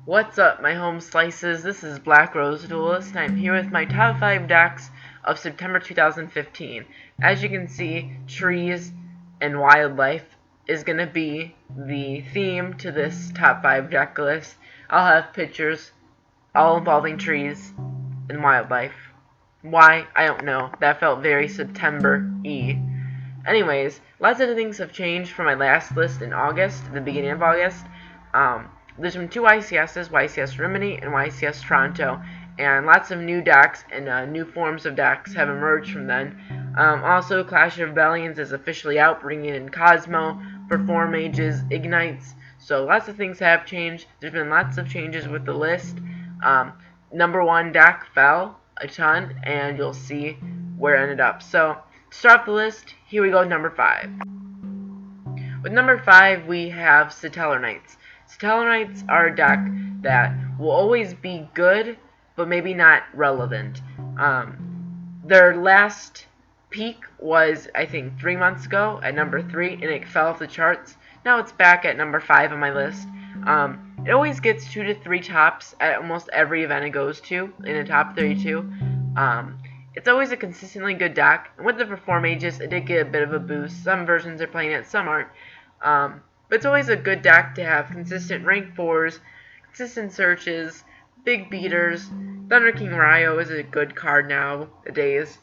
What's up, my home slices? This is Black Rose Duelist, and I'm here with my top 5 decks of September 2015. As you can see, trees and wildlife is going to be the theme to this top 5 deck list. I'll have pictures all involving trees and wildlife. Why? I don't know. That felt very September-y. Anyways, lots of things have changed from my last list in August, the beginning of August. There's been two YCSs, YCS Rimini and YCS Toronto, and lots of new decks and new forms of decks have emerged from then. Also, Clash of Rebellions is officially out, bringing in Kozmo for 4 mages, Ignites, so lots of things have changed. There's been lots of changes with the list. Number 1 deck fell a ton, and you'll see where it ended up. So, to start off the list, here we go with number 5. With number 5, we have Satellarknights. Satellarknights are a deck that will always be good, but maybe not relevant. Their last peak was, I think, 3 months ago at number 3, and it fell off the charts. Now it's back at number 5 on my list. It always gets 2 to 3 tops at almost every event it goes to in the top 32. It's always a consistently good deck, and with the 4 mages, it did get a bit of a boost. Some versions are playing it, some aren't. But it's always a good deck to have consistent rank 4s, consistent searches, big beaters. Thunder King Ryo is a good card nowadays.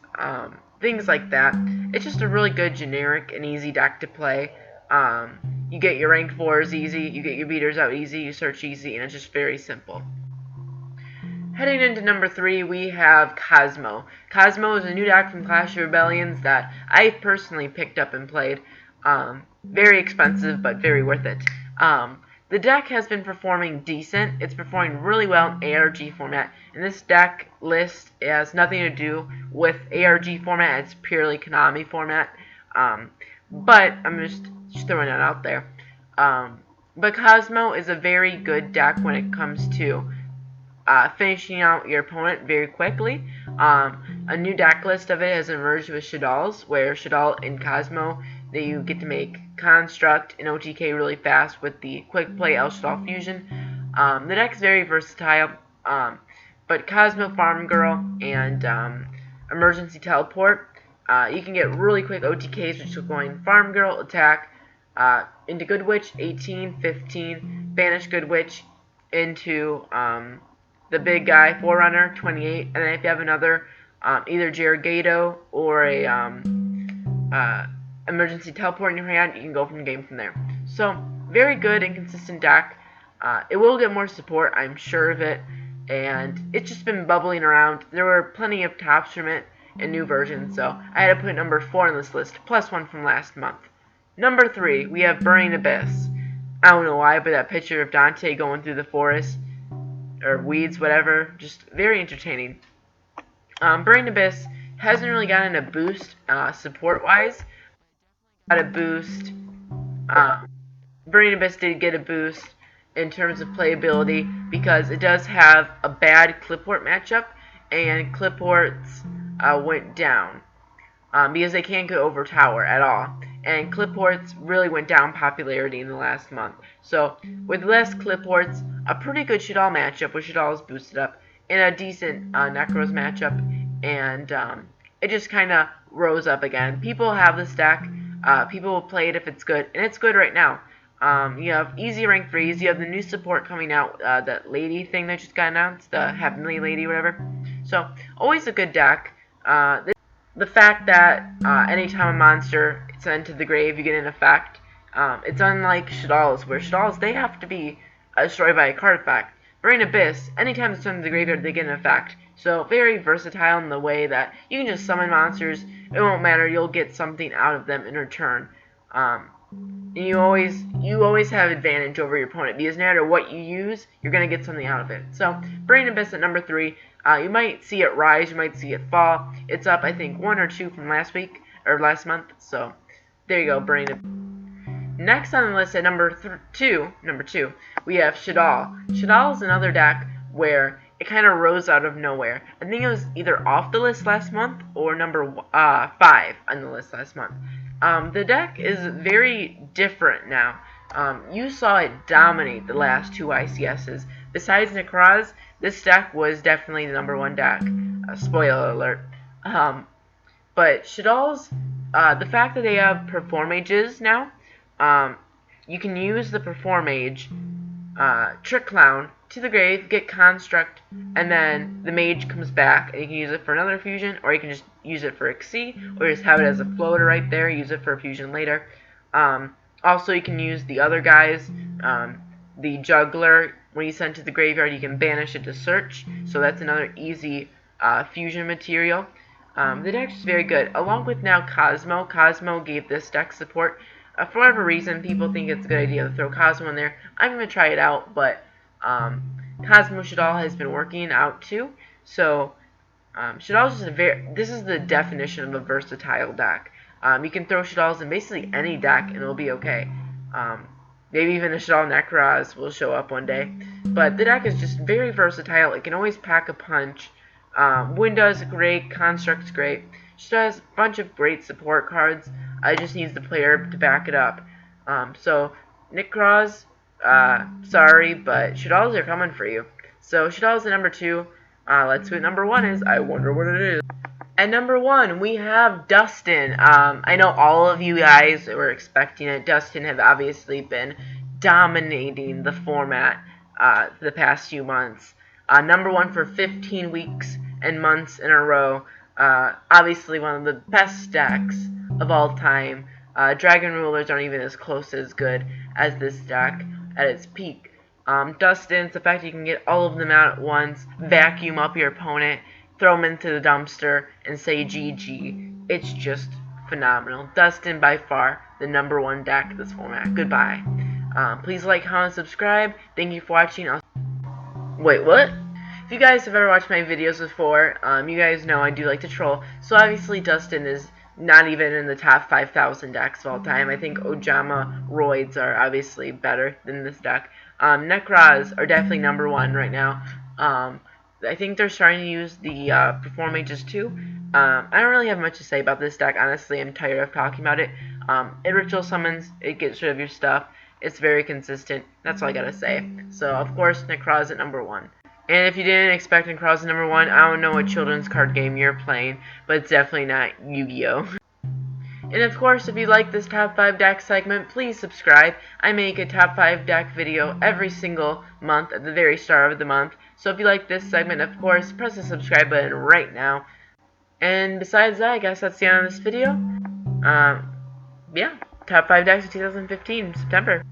Things like that. It's just a really good generic and easy deck to play. You get your rank 4s easy, you get your beaters out easy, you search easy, and it's just very simple. Heading into number 3, we have Kozmo. Kozmo is a new deck from Clash of Rebellions that I personally picked up and played. Very expensive, but very worth it. The deck has been performing decent. It's performing really well in ARG format. And this deck list has nothing to do with ARG format. It's purely Konami format. But I'm just throwing that out there. But Kozmo is a very good deck when it comes to finishing out your opponent very quickly. A new deck list of it has emerged with Shaddolls, where Shaddoll and Kozmo, that you get to make Construct and OTK really fast with the Quick Play El Shaddoll Fusion. The deck's very versatile, but Kozmo Farm Girl and Emergency Teleport, you can get really quick OTKs, which are going Farm Girl, attack, into Good Witch, 18, 15, banish Good Witch into the big guy, Forerunner, 28, and then if you have another, either Jiraigato or a Emergency Teleport in your hand, you can go from game from there. So, very good and consistent deck. It will get more support, I'm sure of it, and it's just been bubbling around. There were plenty of tops from it in new versions, so I had to put number 4 on this list, plus 1 from last month. Number 3, we have Burning Abyss. I don't know why, but that picture of Dante going through the forest, or weeds, whatever, just very entertaining. Burning Abyss hasn't really gotten a boost support-wise. Got a boost. Burning Abyss did get a boost in terms of playability because it does have a bad Clipport matchup, and Clipports went down because they can't go over tower at all. And Clipports really went down popularity in the last month. So with less Clipports, a pretty good Shaddoll matchup, with Shaddoll is boosted up, and a decent Nekroz matchup, and it just kind of rose up again. People have this deck. People will play it if it's good, and it's good right now. You have easy rank 3s, you have the new support coming out, that lady thing that just got announced, the Heavenly Lady, whatever. So, always a good deck. The fact that anytime a monster is sent to the grave, you get an effect. It's unlike Shaddolls, where Shaddolls, they have to be destroyed by a card effect. Burning Abyss, anytime it's sent to the graveyard, they get an effect. So, very versatile in the way that you can just summon monsters. It won't matter, you'll get something out of them in return. And you always have advantage over your opponent, because no matter what you use, you're going to get something out of it. So, Burning Abyss at number 3. You might see it rise, you might see it fall. It's up, I think, 1 or 2 from last week, or last month. So, there you go, Burning Abyss. Next on the list at number 2, we have Shaddoll. Shaddoll is another deck where it kind of rose out of nowhere. I think it was either off the list last month or number 5 on the list last month. The deck is very different now. You saw it dominate the last two ICSs. Besides Nekroz, this deck was definitely the #1 deck. Spoiler alert. But Shaddoll's, the fact that they have Perform Mages now, you can use the Perform Mage, Trick Clown, to the grave, get Construct, and then the Mage comes back, and you can use it for another fusion, or you can just use it for Xyz, or just have it as a floater right there, use it for a fusion later. Also, you can use the other guys, the Juggler, when you send it to the graveyard, you can banish it to search, so that's another easy fusion material. The deck is very good, along with now Kozmo. Kozmo gave this deck support. For whatever reason, people think it's a good idea to throw Kozmo in there. I'm going to try it out, but Kozmo Shaddoll has been working out too. So Shaddoll is this is the definition of a versatile deck. You can throw Shadolls in basically any deck and it'll be okay. Maybe even a Shaddoll Nekroz will show up one day. But the deck is just very versatile. It can always pack a punch. Window's great, Construct's great. Just has a bunch of great support cards. It just needs the player to back it up. So, Nekroz, sorry, but Shaddolls are coming for you. So, Shaddolls at #2. Let's see what #1 is. I wonder what it is. At #1, we have Dustin. I know all of you guys were expecting it. Dustin have obviously been dominating the format the past few months. #1 for 15 weeks and months in a row. Obviously one of the best decks of all time. Dragon Rulers aren't even as close as good as this deck at its peak. Dustin's the fact that you can get all of them out at once, vacuum up your opponent, throw them into the dumpster, and say GG. It's just phenomenal. Dustin, by far, the #1 deck of this format. Goodbye. Please like, comment, subscribe. Thank you for watching. Wait, what? If you guys have ever watched my videos before, you guys know I do like to troll. So obviously Dustin is not even in the top 5,000 decks of all time. I think Ojama Roids are obviously better than this deck. Nekroz are definitely #1 right now. I think they're starting to use the Perform Mages too. I don't really have much to say about this deck, honestly. I'm tired of talking about it. It ritual summons, it gets rid of your stuff. It's very consistent. That's all I gotta say. So, of course, Nekroz at #1. And if you didn't expect Nekroz at #1, I don't know what children's card game you're playing, but it's definitely not Yu-Gi-Oh! And of course, if you like this top 5 deck segment, please subscribe. I make a top 5 deck video every single month at the very start of the month. So if you like this segment, of course, press the subscribe button right now. And besides that, I guess that's the end of this video. Yeah, top 5 decks of 2015, September.